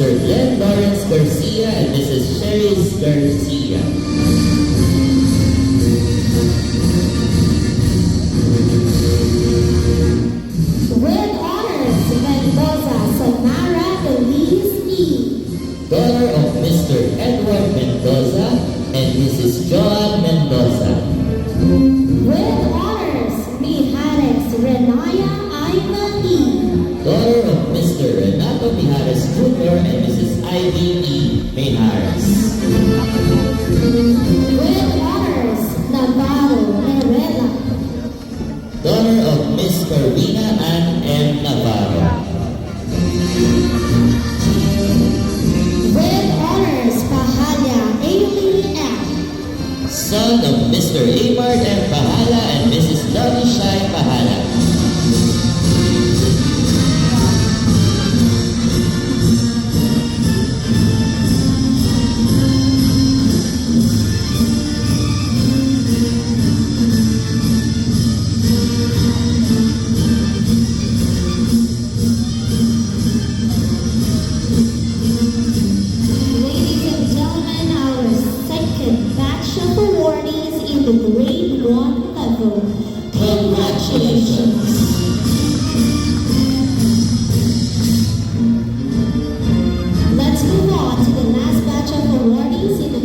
Mr. Glenn Lawrence Garcia and Mrs. Cherise Garcia. With honors, Mendoza Samara Elise E. Daughter of Mr. Edward Mendoza and Mrs. Joan Mendoza. With honors, Mijares Renaya Aina E. Daughter of Mr. Renato Mijares Jr. and Mrs. Ivy E. Mijares. With honors, Navarro Herrera. Daughter of Miss Carmina Ann M. Navarro. With honors, Pahala Ailey M. Son of Mr. Amart M. Pahala and Mrs. Lonnie Shai Pahala. Ladies and gentlemen, our second batch of awardees in the grade 1 level. Congratulations! Let's move on to the last batch of awardees in the